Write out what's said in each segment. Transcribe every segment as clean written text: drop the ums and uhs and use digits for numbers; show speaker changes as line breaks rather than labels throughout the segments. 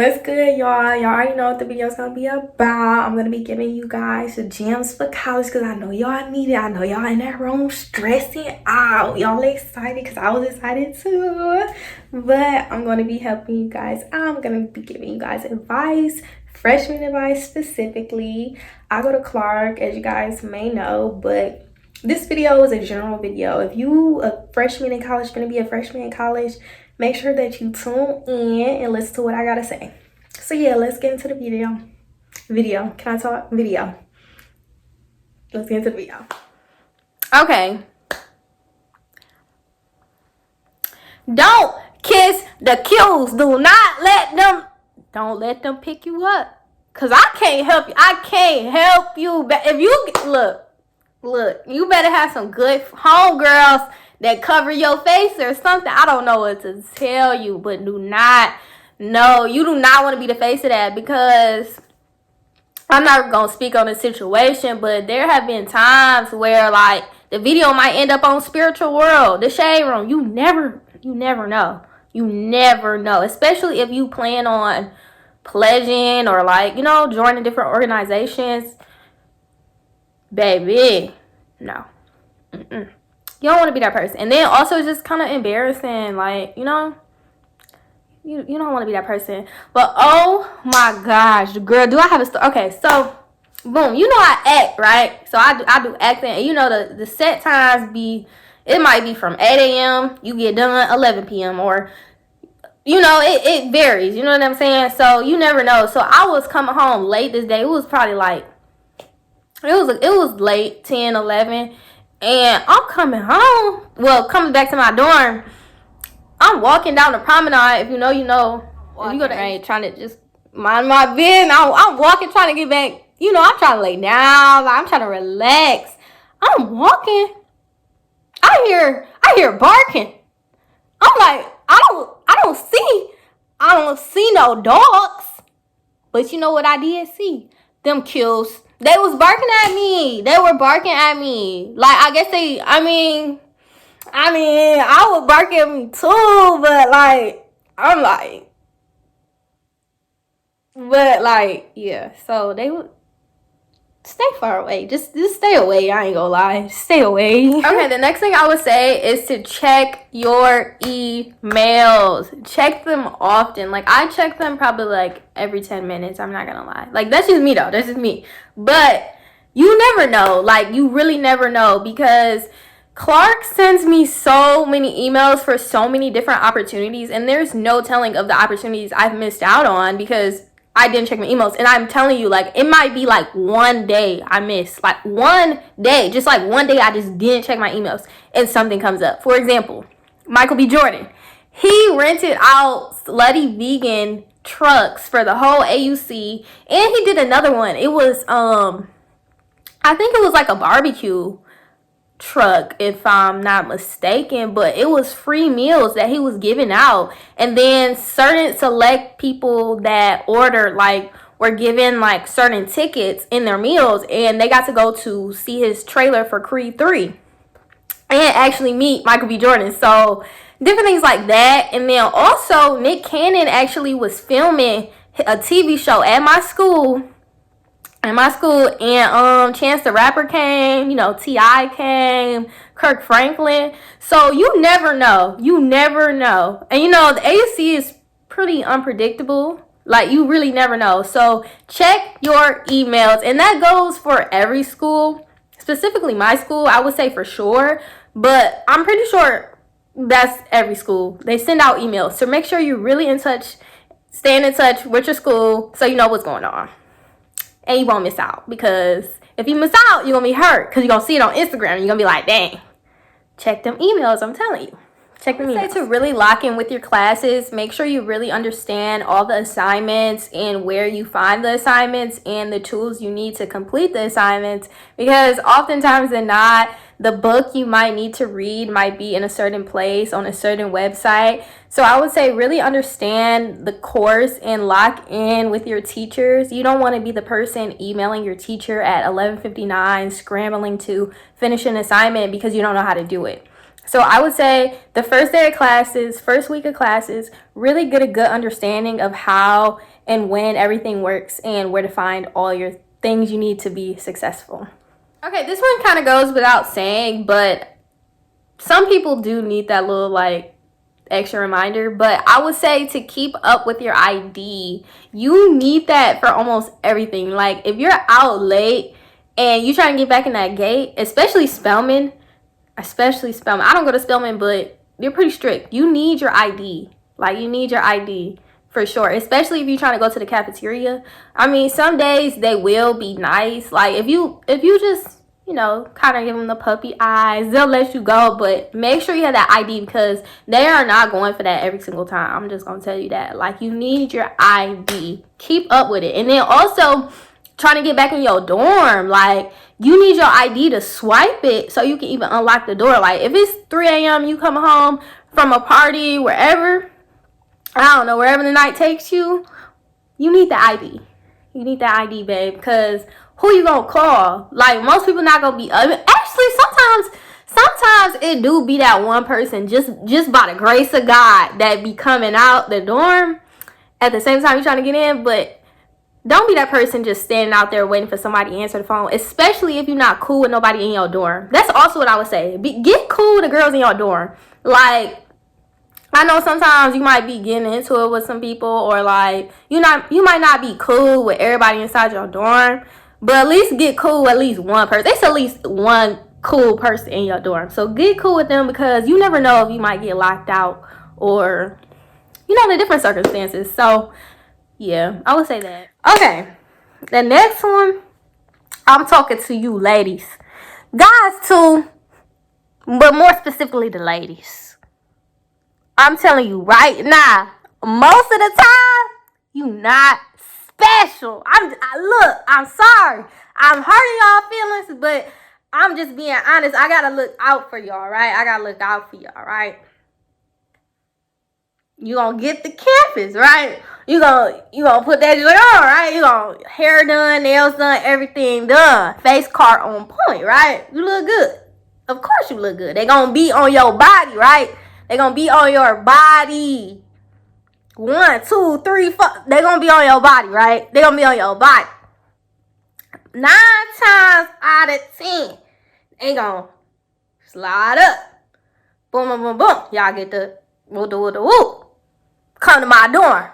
What's good, y'all? Y'all already know what the video's gonna be about. I'm gonna be giving you guys the gems for college because I know y'all need it. I know y'all in that room stressing out. Y'all excited because I was excited too. But I'm gonna be helping you guys. I'm gonna be giving you guys advice, freshman advice specifically. I go to Clark, as you guys may know, but this video is a general video. If you a freshman in college, gonna be a freshman in college, make sure that you tune in and listen to what I gotta say. So yeah, let's get into the video. Can I talk? Video. Let's get into the video. Okay. Don't kiss the cues. Don't let them pick you up. Cause I can't help you. I can't help you. But if you look, you better have some good homegirls that cover your face or something. I don't know what to tell you, but you do not want to be the face of that, because I'm not going to speak on the situation, but there have been times where like the video might end up on Spiritual World, the Shade Room. You never know. You never know, especially if you plan on pledging or like, joining different organizations. Baby, no. You don't want to be that person. And then also it's just kind of embarrassing. Like, you don't want to be that person. But oh my gosh, girl, do I have a story? Okay, so boom, I act, right? So I do acting. And the set times it might be from 8 a.m. You get done 11 p.m. or it varies. You know what I'm saying? So you never know. So I was coming home late this day. It was probably like it was late, 10, 11. And I'm coming home. Well, coming back to my dorm. I'm walking down the promenade. If you know, you know. If you go to trying to just mind my business. I'm walking, trying to get back. I'm trying to lay down. I'm trying to relax. I'm walking. I hear barking. I'm like, I don't see no dogs. But you know what I did see? Them kills. They was barking at me. They were barking at me. Like, I guess I would bark at me too, yeah. So they would stay far away. Just stay away. I ain't gonna lie. Stay away. Okay, the next thing I would say is to check your emails. Check them often. Like, I check them probably like every 10 minutes. I'm not gonna lie. Like, that's just me though. That's just me. But you never know. Like, you really never know, because Clark sends me so many emails for so many different opportunities, and there's no telling of the opportunities I've missed out on because I didn't check my emails. And I'm telling you, like, it might be like one day I missed. Like, one day. Just like one day I just didn't check my emails and something comes up. For example, Michael B. Jordan. He rented out Slutty Vegan trucks for the whole AUC. And he did another one. It was, I think it was like a barbecue truck, if I'm not mistaken, but it was free meals that he was giving out, and then certain select people that ordered were given like certain tickets in their meals, and they got to go to see his trailer for Creed 3 and actually meet Michael B. Jordan. So different things like that. And then also Nick Cannon actually was filming a TV show at my school, and Chance the Rapper came, T.I. came, Kirk Franklin. So you never know. And the AUC is pretty unpredictable. Like, you really never know. So check your emails. And that goes for every school. Specifically my school, I would say for sure. But I'm pretty sure that's every school. They send out emails. So make sure you're really in touch, staying in touch with your school so you know what's going on. And you won't miss out, because if you miss out, you're going to be hurt, because you're going to see it on Instagram and you're going to be like, dang, check them emails. I'm telling you. Check them emails. To really lock in with your classes, make sure you really understand all the assignments and where you find the assignments and the tools you need to complete the assignments, because oftentimes than not, the book you might need to read might be in a certain place on a certain website. So I would say really understand the course and lock in with your teachers. You don't want to be the person emailing your teacher at 11:59 scrambling to finish an assignment because you don't know how to do it. So I would say the first day of classes, first week of classes, really get a good understanding of how and when everything works and where to find all your things you need to be successful. Okay, this one kind of goes without saying, but some people do need that little like extra reminder. But I would say to keep up with your ID, you need that for almost everything. Like if you're out late and you try to get back in that gate, especially Spelman. I don't go to Spelman, but they're pretty strict. You need your ID. Like, you need your ID for sure. Especially if you're trying to go to the cafeteria. I mean, some days they will be nice. Like, if you just, you know, kind of give them the puppy eyes, they'll let you go. But make sure you have that ID because they are not going for that every single time. I'm just going to tell you that. Like, you need your ID. Keep up with it. And then also, trying to get back in your dorm, like you need your ID to swipe it so you can even unlock the door. Like if it's 3 a.m. you come home from a party wherever, I don't know, wherever the night takes you, you need the ID. You need the ID, babe, because who you gonna call? Like most people not gonna be. Actually, sometimes it do be that one person just by the grace of God that be coming out the dorm at the same time you trying to get in, but don't be that person just standing out there waiting for somebody to answer the phone, especially if you're not cool with nobody in your dorm. That's also what I would say. Get cool with the girls in your dorm. Like, I know sometimes you might be getting into it with some people, or like you might not be cool with everybody inside your dorm, but at least get cool with at least one person. It's at least one cool person in your dorm. So get cool with them because you never know if you might get locked out or, you know, the different circumstances. So yeah, I would say that. Okay, the next one, I'm talking to you ladies. Guys too, but more specifically the ladies. I'm telling you right now, most of the time, you not special. I'm sorry. I'm hurting y'all feelings, but I'm just being honest. I gotta look out for y'all, right? I gotta look out for y'all, right? You gonna get the campus, right? You gonna put that joint on, right? You gonna hair done, nails done, everything done, face card on point, right? You look good. Of course you look good. They gonna be on your body, right? They gonna be on your body. 1, 2, 3, 4. They gonna be on your body, right? They gonna be on your body. 9 times out of 10, they gonna slide up. Boom, boom, boom, boom. Y'all get the woo. Come to my dorm.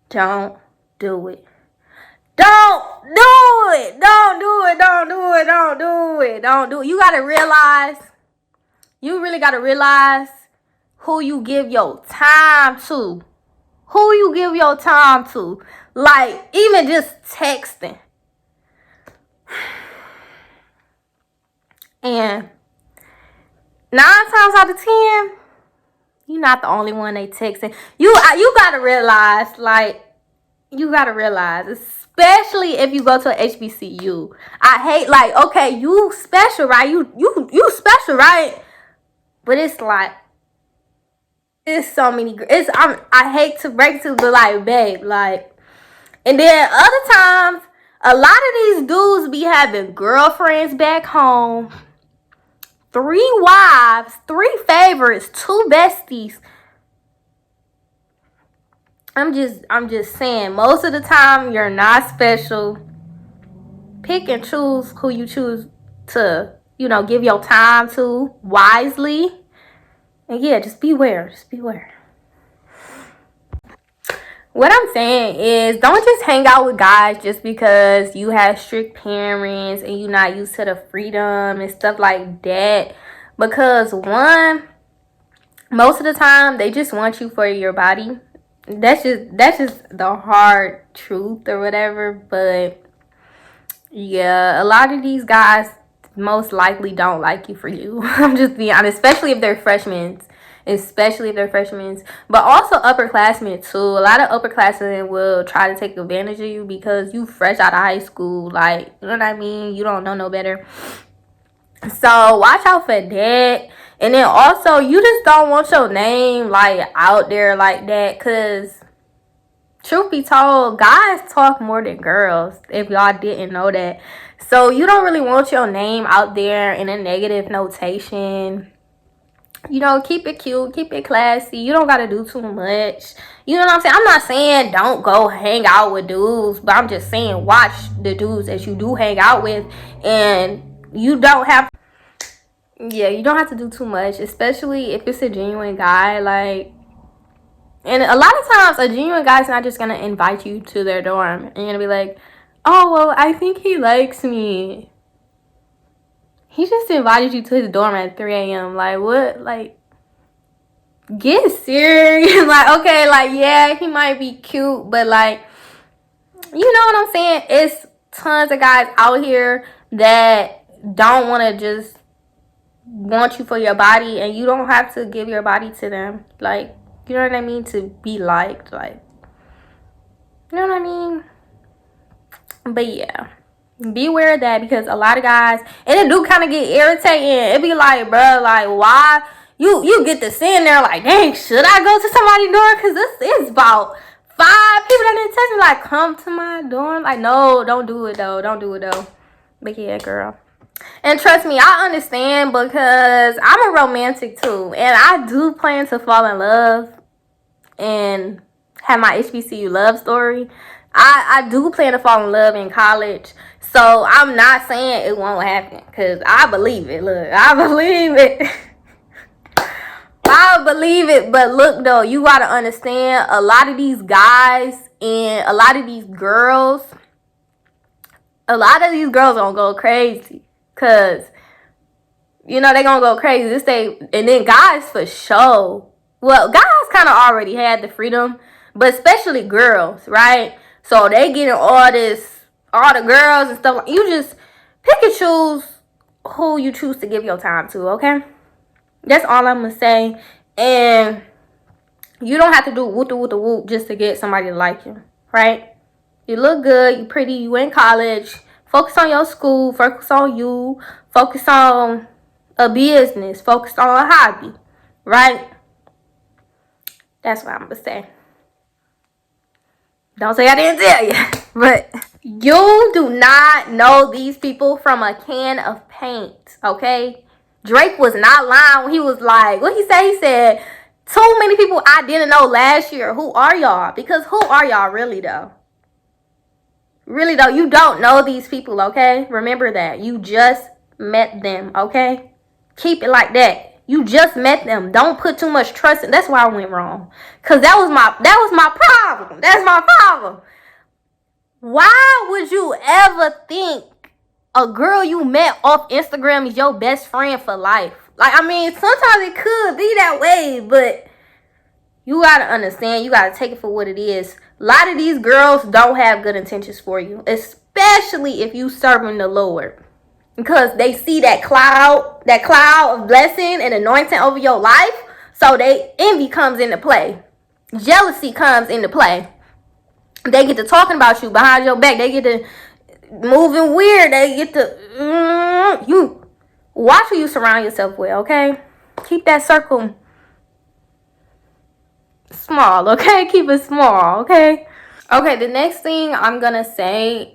Don't do it. Don't do it. Don't do it. Don't do it. Don't do it. Don't do it. You gotta realize. You really gotta realize who you give your time to. Who you give your time to. Like, even just texting. And 9 times out of 10, you're not the only one they texting. You gotta realize, like, especially if you go to a HBCU. I hate, like, okay, you special, right? You special, right? But it's like, it's so many. I hate to break to, but like, babe, like, and then other times, a lot of these dudes be having girlfriends back home. 3 wives, 3 favorites, 2 besties. I'm just saying, most of the time you're not special. Pick and choose who you choose to, you know, give your time to wisely. And yeah, just beware. What I'm saying is, don't just hang out with guys just because you have strict parents and you're not used to the freedom and stuff like that. Because one, most of the time they just want you for your body. That's just the hard truth or whatever. But yeah, a lot of these guys most likely don't like you for you. I'm just being honest, especially if they're freshmen. But also upperclassmen too. A lot of upperclassmen will try to take advantage of you because you fresh out of high school. Like, you know what I mean? You don't know no better. So watch out for that. And then also, you just don't want your name like out there like that, because truth be told, guys talk more than girls, if y'all didn't know that. So you don't really want your name out there in a negative notation. You know, keep it cute, keep it classy. You don't gotta do too much. You know what I'm saying? I'm not saying don't go hang out with dudes, but I'm just saying watch the dudes that you do hang out with, and you don't have to do too much, especially if it's a genuine guy. Like, and a lot of times a genuine guy's not just gonna invite you to their dorm and you're gonna be like, oh well, I think he likes me. He just invited you to his dorm at 3 a.m. Like, what? Like, get serious. Like, okay, like, yeah, he might be cute, but, like, you know what I'm saying? It's tons of guys out here that don't want to just want you for your body, and you don't have to give your body to them. Like, you know what I mean? To be liked. Like, you know what I mean? But, yeah. Be aware of that, because a lot of guys, and it do kind of get irritating. It be like, bro, like, why you get to sitting there like, dang, should I go to somebody's dorm? Because this is about 5 people that didn't text me like, come to my dorm. Like, no, don't do it though. But yeah, girl. And trust me, I understand, because I'm a romantic too, and I do plan to fall in love and have my HBCU love story. I do plan to fall in love in college. So I'm not saying it won't happen, because I believe it. Look, I believe it. I believe it. But look, though, you got to understand, a lot of these guys and a lot of these girls going to go crazy. Because, you know, they going to go crazy. And then guys for sure. Well, guys kind of already had the freedom, but especially girls, right? So they getting all the girls and stuff. You just pick and choose who you choose to give your time to, okay? That's all I'm going to say. And you don't have to do whoop just to get somebody to like you, right? You look good, you pretty, you in college. Focus on your school, focus on you, focus on a business, focus on a hobby, right? That's what I'm going to say. Don't say I didn't tell you. But you do not know these people from a can of paint, okay? Drake was not lying when he was like, what he said? He said, too many people I didn't know last year. Who are y'all? Because who are y'all really, though? Really, though, you don't know these people, okay? Remember that. You just met them, okay? Keep it like that. You just met them. Don't put too much trust in. That's why I went wrong. Because that was my problem. That's my problem. Why would you ever think a girl you met off Instagram is your best friend for life? Like, I mean, sometimes it could be that way, but you got to understand. You got to take it for what it is. A lot of these girls don't have good intentions for you, especially if you serving the Lord. Because they see that cloud of blessing and anointing over your life. So envy comes into play. Jealousy comes into play. They get to talking about you behind your back. They get to moving weird. They get to you watch who you surround yourself with, okay? Keep that circle small, okay? Keep it small, okay? Okay, the next thing I'm gonna say,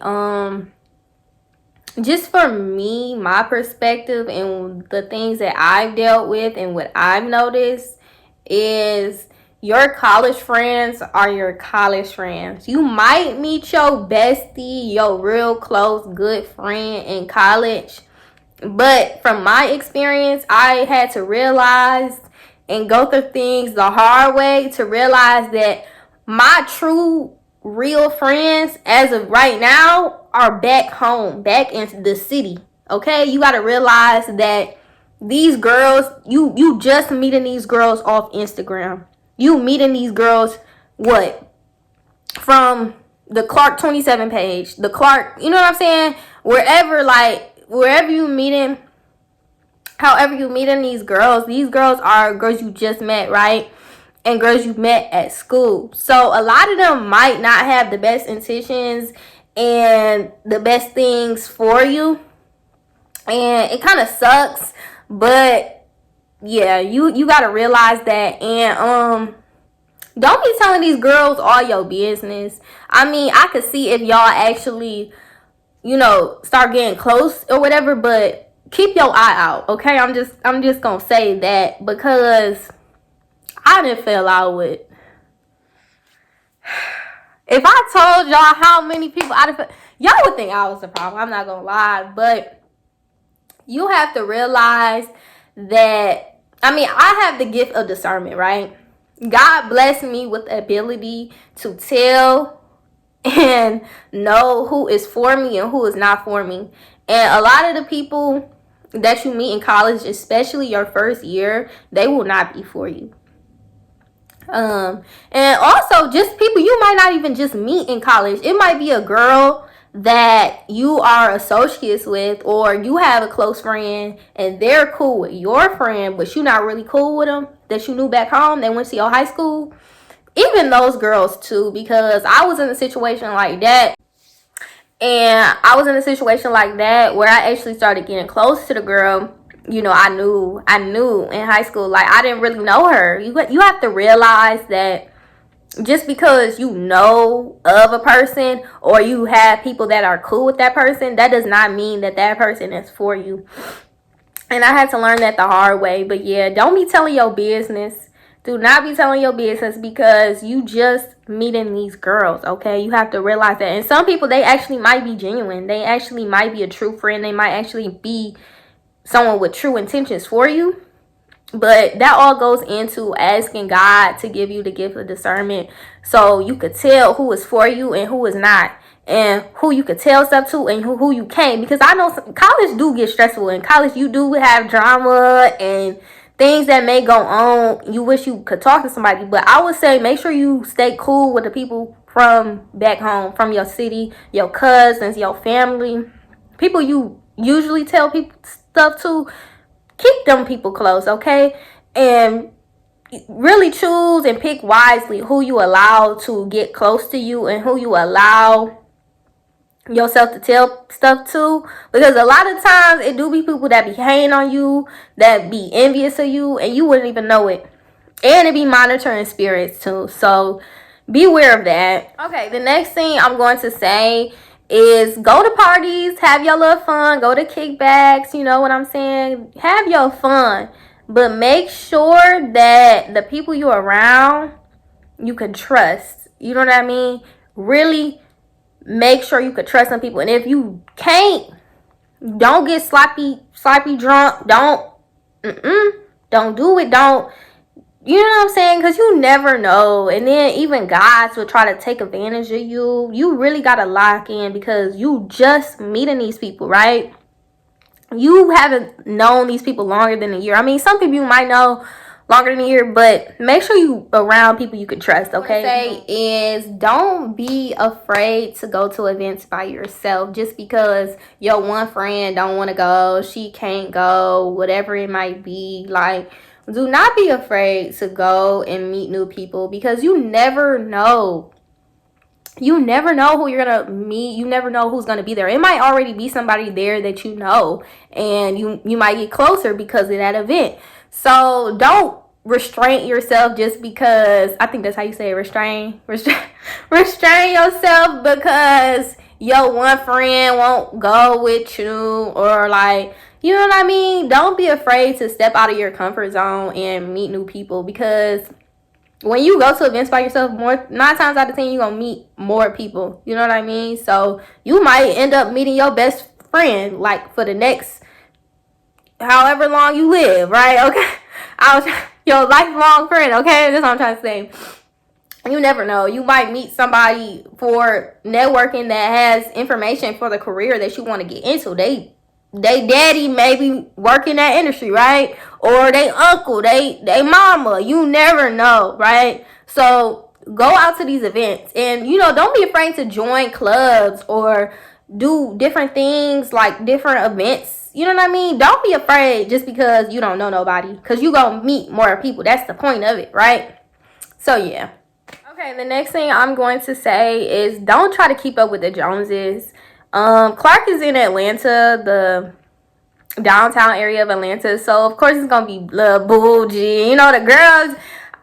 just for me, my perspective and the things that I've dealt with and what I've noticed is your college friends are your college friends. You might meet your bestie, your real close good friend in college. But from my experience, I had to realize and go through things the hard way to realize that my true real friends as of right now are back home, back in the city. Okay, you got to realize that these girls, you just meeting these girls off Instagram. You meeting these girls from the Clark 27 page, the Clark, you know what I'm saying? Wherever you meeting, however you meeting these girls are girls you just met, right? And girls you met at school. So a lot of them might not have the best intentions and the best things for you. And it kind of sucks. But yeah, you got to realize that. And don't be telling these girls all your business. I mean, I could see if y'all actually, start getting close or whatever. But keep your eye out, okay? I'm just gonna say that, because I didn't fell out with. If I told y'all how many people y'all would think I was the problem. I'm not gonna lie, but you have to realize that, I have the gift of discernment, right? God blessed me with the ability to tell and know who is for me and who is not for me. And a lot of the people that you meet in college, especially your first year, they will not be for you. And also just people you might not even just meet in college. It might be a girl that you are associates with, or you have a close friend and they're cool with your friend, but you're not really cool with them, that you knew back home, they went to your high school. Even those girls too, because I was in a situation like that. And I was in a situation like that where I actually started getting close to the girl. I knew in high school, like, I didn't really know her. You have to realize that just because you know of a person, or you have people that are cool with that person, that does not mean that that person is for you. And I had to learn that the hard way. But yeah, don't be telling your business. Do not be telling your business because you just meeting these girls, okay? You have to realize that. And some people, they actually might be genuine. They actually might be a true friend. They might actually be someone with true intentions for you. But that all goes into asking God to give you the gift of discernment, so you could tell who is for you and who is not, and who you could tell stuff to and who you can't. Because I know college do get stressful. In college, you do have drama and things that may go on. You wish you could talk to somebody. But I would say make sure you stay cool with the people from back home, from your city, your cousins, your family, people you usually tell people stuff to. Keep them people close, okay? And really choose and pick wisely who you allow to get close to you and who you allow yourself to tell stuff to. Because a lot of times it do be people that be hating on you, that be envious of you, and you wouldn't even know it. And it be monitoring spirits too. So beware of that. Okay, the next thing I'm going to say is go to parties, have your little fun, go to kickbacks, you know what I'm saying? Have your fun. But make sure that the people you're around, you can trust. You know what I mean? Really make sure you can trust some people. And if you can't, don't get sloppy drunk. Don't do it. Don't. You know what I'm saying? Because you never know. And then even guys will try to take advantage of you. You really got to lock in, because you just meeting these people, right? You haven't known these people longer than a year. Some people you might know longer than a year, but make sure you around people you can trust, okay? What I say is, don't be afraid to go to events by yourself just because your one friend don't want to go, she can't go, whatever it might be. Like, do not be afraid to go and meet new people, because you never know. You never know who you're going to meet. You never know who's going to be there. It might already be somebody there that you know, and you might get closer because of that event. So don't restrain yourself just because, I think that's how you say it, restrain yourself because your one friend won't go with you, or like, you know what I mean? Don't be afraid to step out of your comfort zone and meet new people, because when you go to events by yourself, 9 times out of 10 you're gonna meet more people. You know what I mean? So you might end up meeting your best friend, like, for the next however long you live, right? Okay, your lifelong friend, okay? That's what I'm trying to say. You never know. You might meet somebody for networking that has information for the career that you want to get into. They daddy may be working that industry, right? Or they uncle, they mama. You never know, right? So go out to these events, and don't be afraid to join clubs or do different things, like different events. You know what I mean? Don't be afraid just because you don't know nobody, because you gonna meet more people. That's the point of it, right? So yeah. Okay, the next thing I'm going to say is, don't try to keep up with the Joneses. Clark is in Atlanta, the downtown area of Atlanta, so of course it's gonna be bougie. The girls,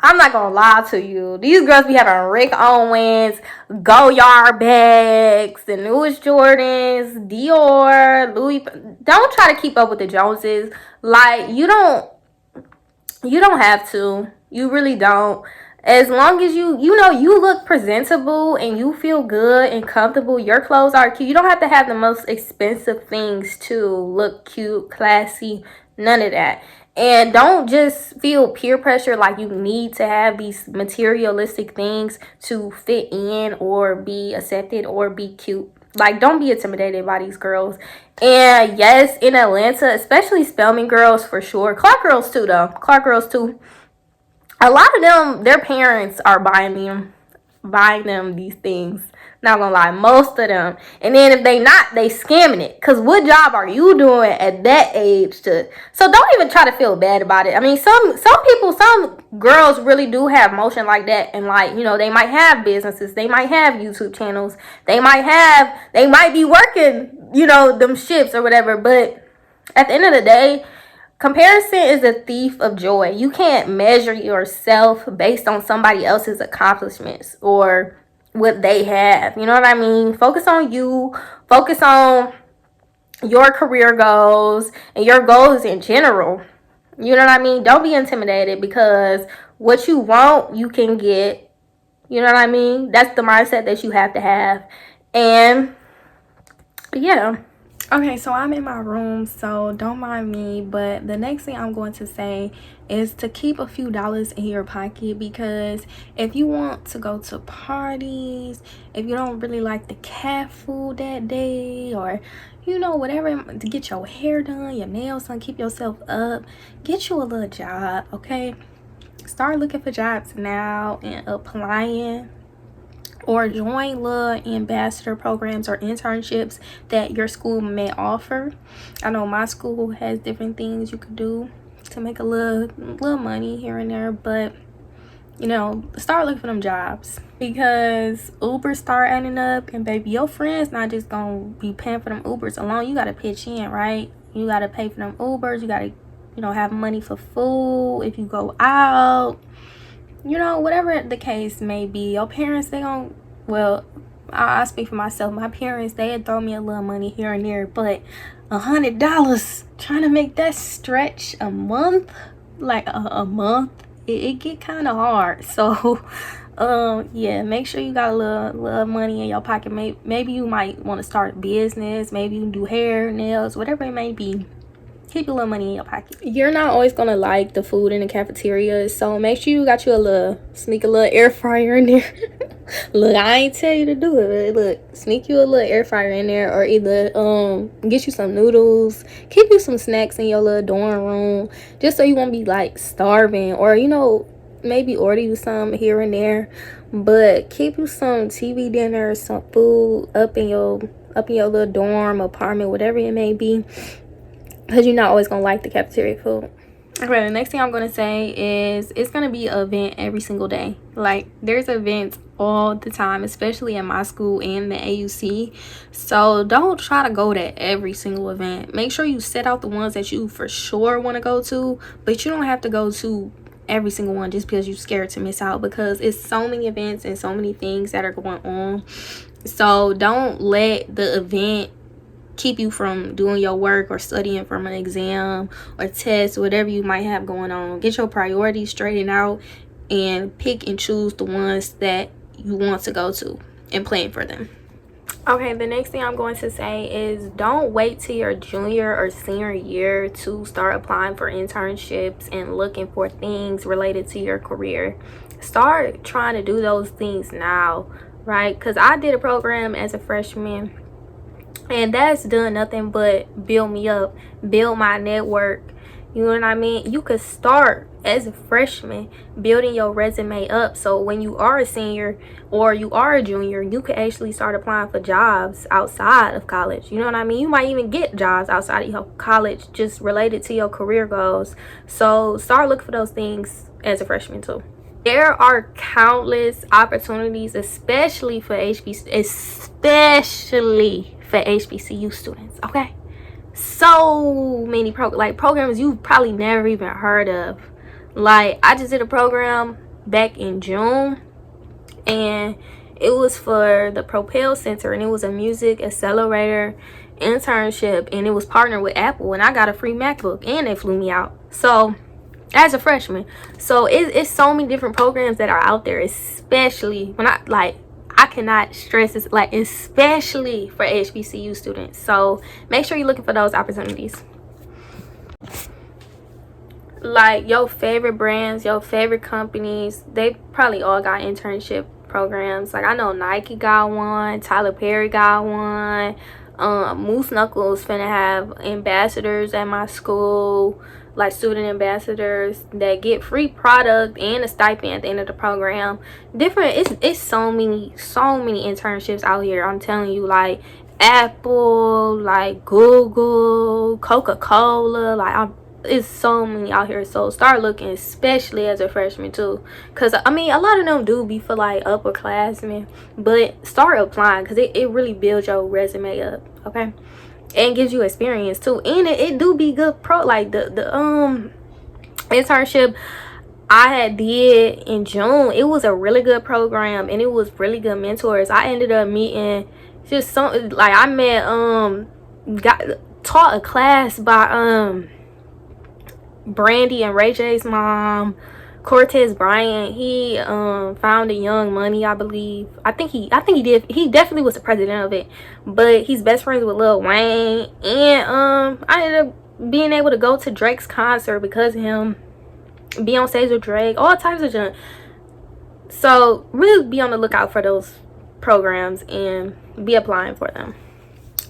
I'm not gonna lie to you. These girls be having Rick Owens, Goyard bags, the newest Jordans, Dior, Louis. Don't try to keep up with the Joneses. Like, you don't have to. You really don't. As long as you look presentable and you feel good and comfortable, your clothes are cute. You don't have to have the most expensive things to look cute, classy, none of that. And don't just feel peer pressure like you need to have these materialistic things to fit in or be accepted or be cute. Like, don't be intimidated by these girls. And yes, in Atlanta, especially Spelman girls for sure. Clark girls too, though. Clark girls too. A lot of them, their parents are buying them these things. Not gonna lie, most of them. And then if they not, they scamming it. Cause what job are you doing at that age to? So don't even try to feel bad about it. I mean, some people, some girls really do have motion like that, and like, they might have businesses, they might have YouTube channels, they might be working, them shifts or whatever. But at the end of the day, comparison is a thief of joy. You can't measure yourself based on somebody else's accomplishments or what they have. You know what I mean? Focus on you. Focus on your career goals and your goals in general. You know what I mean? Don't be intimidated, because what you want, you can get. You know what I mean? That's the mindset that you have to have. And yeah. Okay, so I'm in my room, so don't mind me, but the next thing I'm going to say is to keep a few dollars in your pocket, because if you want to go to parties, if you don't really like the cat food that day, or whatever, to get your hair done, your nails done, keep yourself up, get you a little job. Okay, start looking for jobs now and applying, or join little ambassador programs or internships that your school may offer. I know my school has different things you could do to make a little money here and there, but start looking for them jobs, because Ubers start adding up, and baby, your friends not just gonna be paying for them Ubers alone. You gotta pitch in, right? You gotta pay for them Ubers. You gotta have money for food if you go out. Whatever the case may be, your parents, I speak for myself. My parents, they'd throw me a little money here and there, but $100, trying to make that stretch a month, like a month, it get kind of hard. So, yeah, make sure you got a little money in your pocket. Maybe you might want to start a business. Maybe you can do hair, nails, whatever it may be. Keep a little money in your pocket. You're not always gonna like the food in the cafeteria, so make sure you got you sneak a little air fryer in there. Look, I ain't tell you to do it, but look, sneak you a little air fryer in there, or either get you some noodles, keep you some snacks in your little dorm room, just so you won't be like starving, or maybe order you some here and there, but keep you some TV dinner, some food up in your little dorm, apartment, whatever it may be, because you're not always gonna like the cafeteria food. Okay, the next thing I'm gonna say is it's gonna be an event every single day. Like, there's events all the time, especially in my school and the AUC. So don't try to go to every single event. Make sure you set out the ones that you for sure want to go to, but you don't have to go to every single one just because you're scared to miss out, because it's so many events and so many things that are going on. So don't let the event keep you from doing your work or studying from an exam or test, whatever you might have going on. Get your priorities straightened out and pick and choose the ones that you want to go to and plan for them. Okay, the next thing I'm going to say is don't wait till your junior or senior year to start applying for internships and looking for things related to your career. Start trying to do those things now, right? Because I did a program as a freshman, and that's done nothing but build me up, build my network. You know what I mean? You could start as a freshman building your resume up, so when you are a senior or you are a junior, you could actually start applying for jobs outside of college. You know what I mean? You might even get jobs outside of your college just related to your career goals. So start looking for those things as a freshman too. There are countless opportunities, especially for HBCU students, okay? So many programs you've probably never even heard of. Like, I just did a program back in June, and it was for the Propel Center, and it was a music accelerator internship, and it was partnered with Apple, and I got a free MacBook, and they flew me out. So as a freshman, so it's so many different programs that are out there, especially when I cannot stress this, like, especially for HBCU students. So make sure you're looking for those opportunities. Like, your favorite brands, your favorite companies, they probably all got internship programs. Like, I know Nike got one, Tyler Perry got one, Moose Knuckles finna have ambassadors at my school, like student ambassadors that get free product and a stipend at the end of the program. It's so many internships out here, I'm telling you. Like Apple, like Google, Coca-Cola, like it's so many out here. So start looking, especially as a freshman too, because I mean a lot of them do be for like upperclassmen, but start applying because it really builds your resume up, okay, and gives you experience too. And it do be good like the internship I had did in June. It was a really good program, and it was really good mentors. I ended up meeting just something like I met got taught a class by Brandy and Ray J's mom, Cortez Bryant. He founded Young Money, I believe. I think he did. He definitely was the president of it, but he's best friends with Lil Wayne. And I ended up being able to go to Drake's concert because of him, be on stage with Drake, all types of junk. So really be on the lookout for those programs and be applying for them.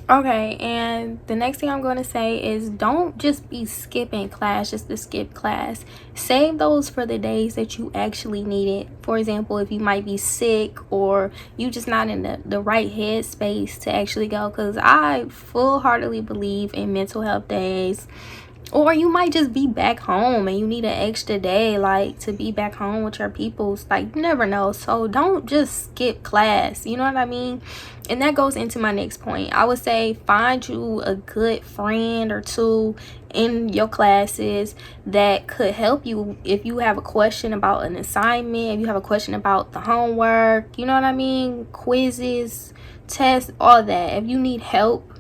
Okay, and the next thing I'm going to say is don't just be skipping class just to skip class. Save those for the days that you actually need it. For example, if you might be sick or you just not in the right headspace to actually go, because I full-heartedly believe in mental health days. Or you might just be back home and you need an extra day, like, to be back home with your peoples. Like, you never know. So don't just skip class, you know what I mean? And that goes into my next point. I would say find you a good friend or two in your classes that could help you if you have a question about an assignment, if you have a question about the homework, you know what I mean, quizzes, tests, all that. If you need help,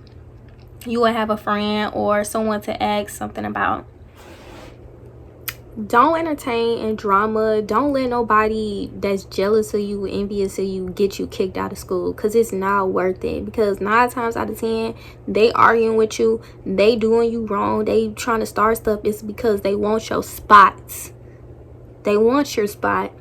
you will have a friend or someone to ask something about. Don't entertain in drama. Don't let nobody that's jealous of you, envious of you, get you kicked out of school, because it's not worth it. Because 9 times out of 10 they arguing with you, they doing you wrong, they trying to start stuff. It's because they want your spots. They want your spot,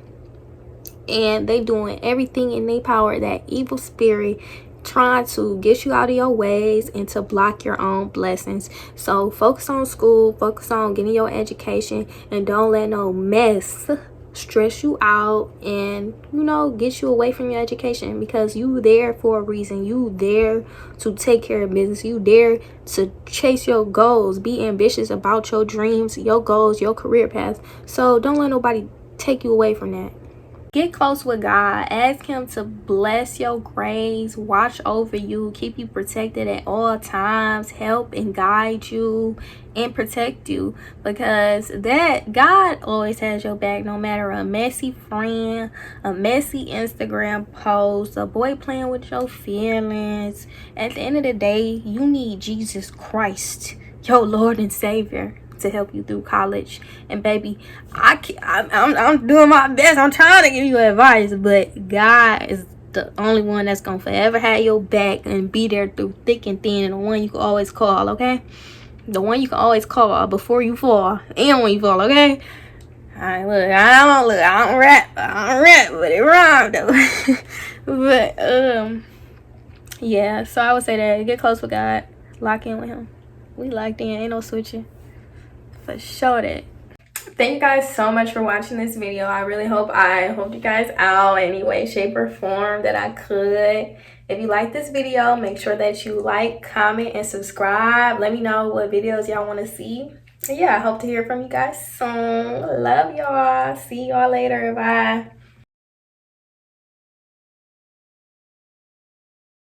and they doing everything in their power, that evil spirit trying to get you out of your ways and to block your own blessings. So focus on school, focus on getting your education, and don't let no mess stress you out and, you know, get you away from your education, because you there for a reason. You there to take care of business. You there to chase your goals, be ambitious about your dreams, your goals, your career path. So don't let nobody take you away from that. Get close with God. Ask him to bless your grades, watch over you, keep you protected at all times, help and guide you and protect you, because that God always has your back, no matter a messy friend, a messy Instagram post, a boy playing with your feelings. At the end of the day, you need Jesus Christ, your Lord and Savior, to help you through college. And baby, I'm doing my best. I'm trying to give you advice, but God is the only one that's gonna forever have your back and be there through thick and thin, and the one you can always call, okay? The one you can always call before you fall and when you fall, okay? Alright, look, I don't rap, but it rhymed though. But yeah, so I would say that get close with God, lock in with him. We locked in, ain't no switching. For sure that. Thank you guys so much for watching this video. I really hope I helped you guys out in any way, shape, or form that I could. If you like this video, make sure that you like, comment, and subscribe. Let me know what videos y'all want to see. And yeah, I hope to hear from you guys soon. Love y'all. See y'all later. Bye.